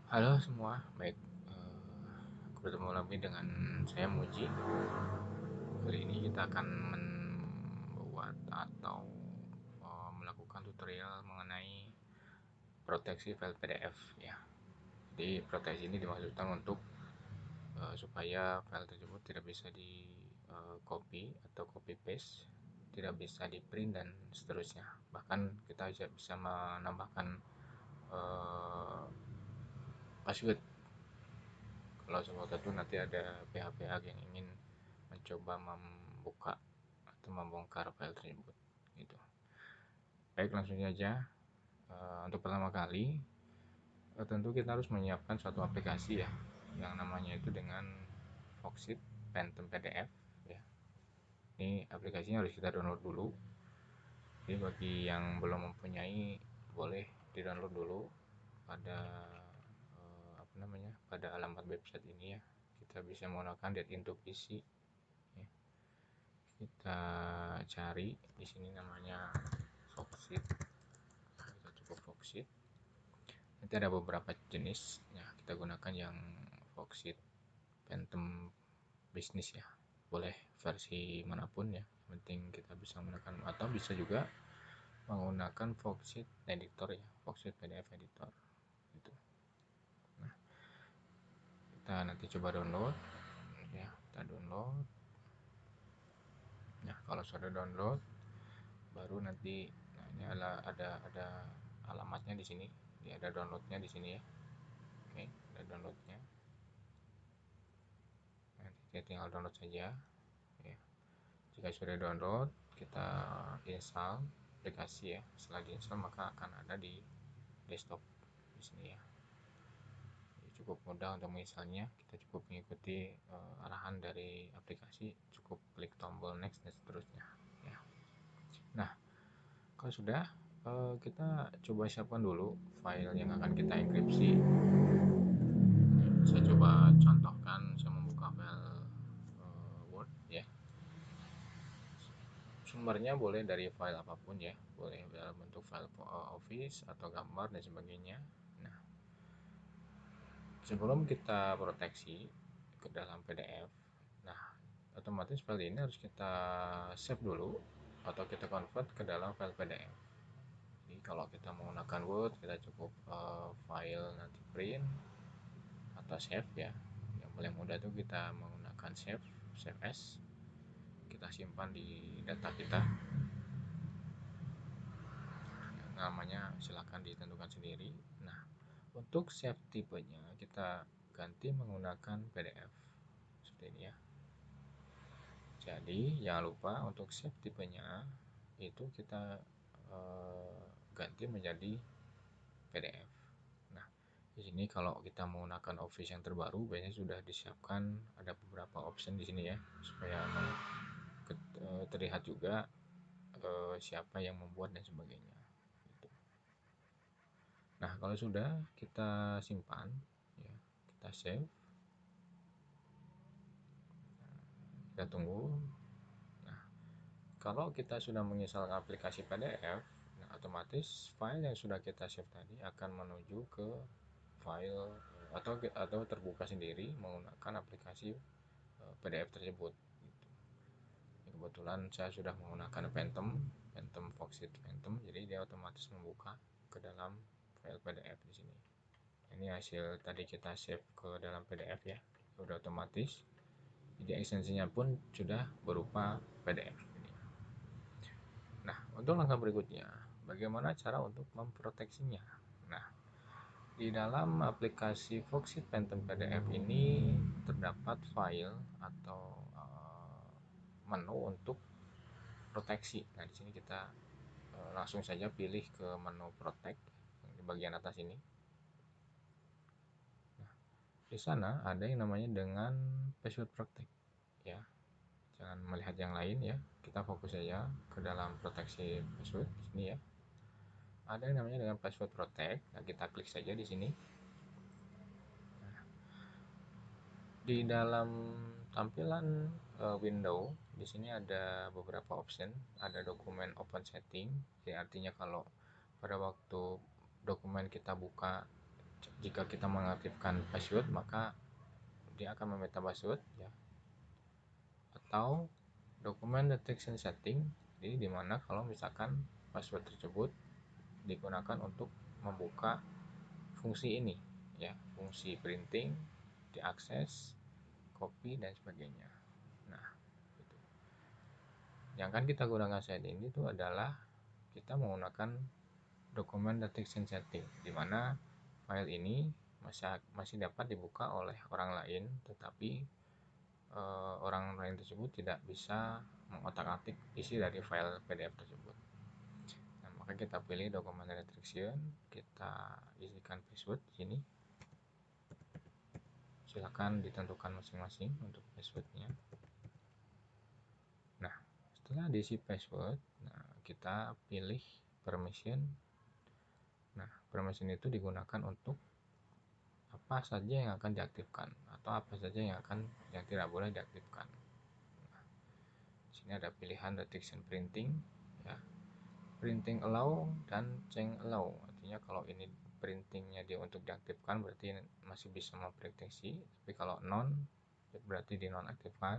Halo semua, baik. Bertemu lagi dengan saya Muji. Kali ini kita akan membuat atau melakukan tutorial mengenai proteksi file PDF ya. Jadi proteksi ini dimaksudkan untuk supaya file tersebut tidak bisa di copy atau copy paste, tidak bisa di print dan seterusnya. Bahkan kita bisa menambahkan uh, password kalau sewaktu itu nanti ada pihak-pihak yang ingin mencoba membuka atau membongkar file tersebut gitu. Baik, langsung saja. Untuk pertama kali tentu kita harus menyiapkan suatu aplikasi ya yang namanya itu dengan Foxit Phantom PDF ya. Ini aplikasinya harus kita download dulu. Jadi bagi yang belum mempunyai boleh di download dulu pada apa namanya, pada alamat website ini ya. Kita bisa menggunakan Get Into PC ya. Kita cari di sini namanya Foxit, kita cukup Foxit. Nanti ada beberapa jenis ya, kita gunakan yang Foxit Phantom Business ya, boleh versi manapun ya, yang penting kita bisa menggunakan, atau bisa juga menggunakan Foxit Editor ya, Foxit PDF Editor gitu. Nah, kita nanti coba download ya, kita download. Nah, kalau sudah download baru nanti, nah ini ada alamatnya di sini, dia ada downloadnya di sini ya. Oke, ada downloadnya. Nanti kita tinggal download saja ya. Jika sudah download, kita install aplikasi ya. Setelah diinstal maka akan ada di desktop di sini ya. Jadi cukup mudah untuk menginstalnya. Kita cukup mengikuti arahan dari aplikasi, cukup klik tombol next dan seterusnya ya. Nah, kalau sudah, kita coba siapkan dulu file yang akan kita enkripsi. Saya coba contohkan, saya membuka file Word ya. Sumbernya boleh dari file apapun ya, boleh dalam bentuk file Office atau gambar dan sebagainya. Nah, sebelum kita proteksi ke dalam PDF, nah otomatis file ini harus kita save dulu atau kita convert ke dalam file PDF. Jadi kalau kita menggunakan Word, kita cukup file nanti print atau save ya. Yang paling mudah itu kita menggunakan save as, kita simpan di data kita. Namanya silahkan ditentukan sendiri. Nah, untuk save tipenya kita ganti menggunakan PDF seperti ini ya. Jadi jangan lupa untuk save tipenya itu kita ganti menjadi PDF. Nah, di sini kalau kita menggunakan Office yang terbaru biasanya sudah disiapkan ada beberapa option di sini ya, supaya terlihat juga siapa yang membuat dan sebagainya. Nah, kalau sudah kita simpan ya, kita save, kita tunggu. Nah, kalau kita sudah menginstal aplikasi PDF, nah otomatis file yang sudah kita save tadi akan menuju ke file atau terbuka sendiri menggunakan aplikasi PDF tersebut gitu. Kebetulan saya sudah menggunakan Phantom Foxit Phantom, jadi dia otomatis membuka ke dalam file PDF di sini. Ini hasil tadi kita save ke dalam PDF ya, sudah otomatis. Jadi ekstensinya pun sudah berupa PDF. Nah, untuk langkah berikutnya, bagaimana cara untuk memproteksinya? Nah, di dalam aplikasi Foxit Phantom PDF ini terdapat file atau menu untuk proteksi. Nah, di sini kita langsung saja pilih ke menu Protect di bagian atas ini. Nah, di sana ada yang namanya dengan Password Protect ya. Jangan melihat yang lain ya, kita fokus saja ke dalam proteksi password di sini ya. Ada yang namanya dengan Password Protect. Nah, kita klik saja di sini. Nah, di dalam tampilan window di sini ada beberapa option, ada dokumen open setting, jadi artinya kalau pada waktu dokumen kita buka Jika kita mengaktifkan password, maka dia akan meminta password ya. Atau dokumen detection setting, jadi dimana kalau misalkan password tersebut digunakan untuk membuka fungsi ini ya, fungsi printing, diakses, copy dan sebagainya. Nah, itu. Yang akan kita gunakan saat ini itu adalah kita menggunakan dokumen detection setting, di mana file ini masih dapat dibuka oleh orang lain, tetapi orang lain tersebut tidak bisa mengotak-atik isi dari file PDF tersebut. Nah, maka kita pilih dokumen restriction, kita isikan password di sini. Silakan ditentukan masing-masing untuk passwordnya. Nah, setelah diisi password, nah, kita pilih permission. Nah, permission itu digunakan untuk apa saja yang akan diaktifkan atau apa saja yang tidak boleh diaktifkan. Nah, di sini ada pilihan detection printing, ya, printing allow dan change allow. Artinya kalau ini printingnya dia untuk diaktifkan berarti masih bisa memproteksi, tapi kalau non berarti dinonaktifkan.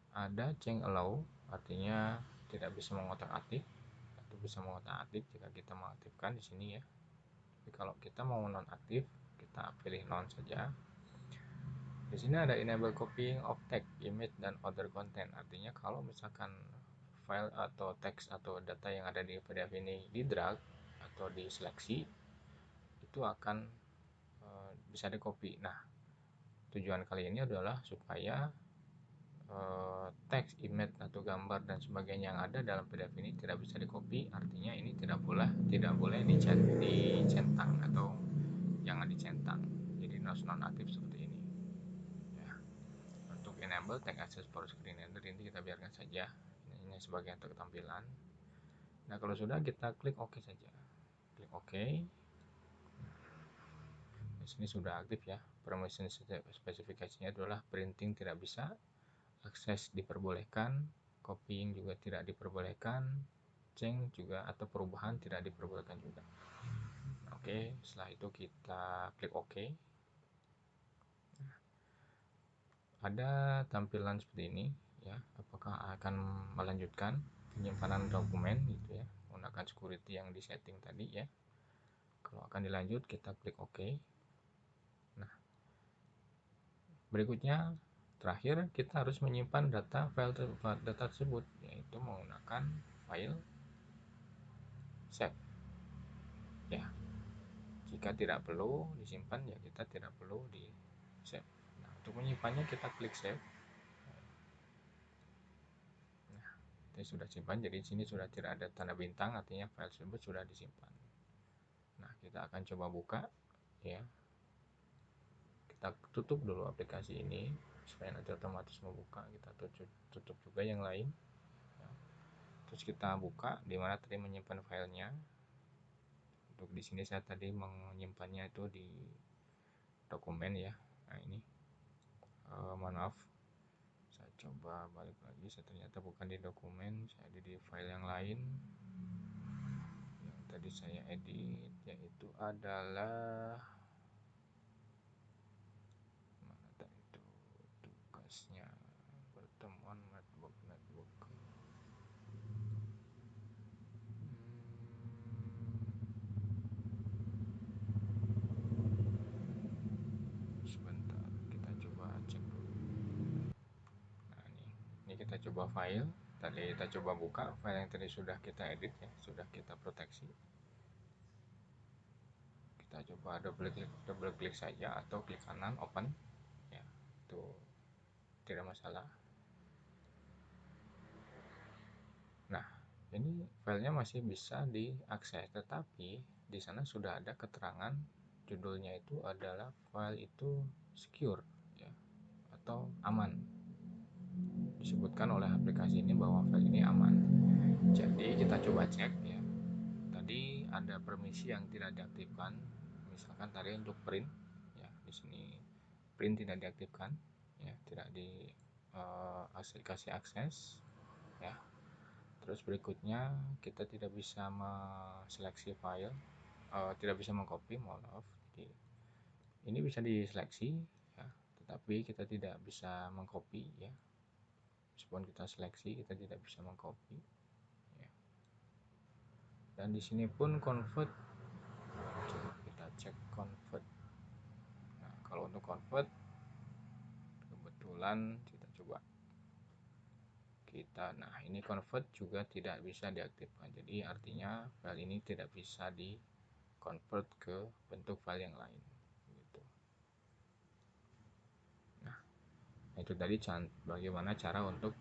Ada change allow, artinya tidak bisa mengotak-atik atau bisa mengotak-atik jika kita mengaktifkan di sini ya. Tapi kalau kita mau nonaktif, kita pilih non saja. Di sini ada enable copying of text, image dan other content. Artinya kalau misalkan file atau teks atau data yang ada di PDF ini di drag atau diseleksi, itu akan bisa di copy. Nah, tujuan kali ini adalah supaya teks, image atau gambar dan sebagainya yang ada dalam PDF ini tidak bisa di copy. Artinya ini tidak boleh dicentang atau jangan dicentang. Jadi harus nonaktif seperti ini. Ya. Untuk enable text access for screen reader ini kita biarkan saja. Ini sebagai untuk tampilan. Nah, kalau sudah kita klik OK saja. Klik OK. Di sini sudah aktif ya. Permission spesifikasinya adalah printing tidak bisa, akses diperbolehkan, copying juga tidak diperbolehkan, change juga atau perubahan tidak diperbolehkan juga. Oke, setelah itu kita klik OK. Ada tampilan seperti ini ya, apakah akan melanjutkan penyimpanan dokumen gitu ya, menggunakan security yang disetting tadi ya. Kalau akan dilanjut kita klik OK. Nah, berikutnya terakhir kita harus menyimpan data tersebut, yaitu menggunakan file save ya. Jika tidak perlu disimpan ya kita tidak perlu di save. Nah, untuk menyimpannya kita klik save. Nah, ini sudah simpan, jadi di sini sudah tidak ada tanda bintang, artinya file tersebut sudah disimpan. Nah, kita akan coba buka ya. Kita tutup dulu aplikasi ini supaya nanti otomatis membuka. Kita tutup juga yang lain ya. Terus kita buka di mana tadi menyimpan filenya. Untuk di sini saya tadi menyimpannya itu di dokumen ya. Nah, ini mohon maaf, saya coba balik lagi, saya ternyata bukan di dokumen, saya ada di file yang lain yang tadi saya edit, yaitu adalah mana tadi itu tugasnya, pertemuan network sebentar, kita coba cek dulu. Nah, ini kita coba file tadi, kita coba buka file yang tadi sudah kita edit ya, sudah kita proteksi. Kita coba double klik saja atau klik kanan open ya, itu tidak masalah. Nah, ini filenya masih bisa diakses, tetapi di sana sudah ada keterangan judulnya itu adalah file itu secure ya, atau aman. Disebutkan oleh aplikasi ini bahwa file ini aman. Jadi kita coba cek ya. Tadi ada permisi yang tidak diaktifkan. Misalkan tadi untuk print ya, di sini print tidak diaktifkan ya, tidak dikasih akses ya. Terus berikutnya kita tidak bisa seleksi file tidak bisa mengcopy, mohon maaf. Jadi ini bisa diseleksi ya, tetapi kita tidak bisa mengcopy ya. Meskipun kita seleksi, kita tidak bisa mengcopy ya. Dan di sini pun convert, coba kita cek convert. Nah, kalau untuk convert kebetulan kita coba nah ini convert juga tidak bisa diaktifkan, jadi artinya file ini tidak bisa di convert ke bentuk file yang lain gitu. Nah itu tadi bagaimana cara untuk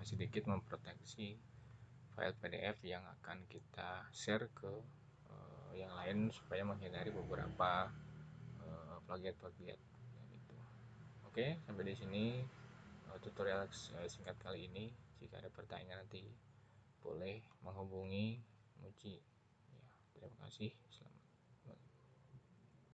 sedikit memproteksi file PDF yang akan kita share ke yang lain supaya menghindari beberapa plagiat-plagiat gitu. Oke, sampai di sini tutorial singkat kali ini. Jika ada pertanyaan nanti boleh menghubungi Muji ya. Terima kasih.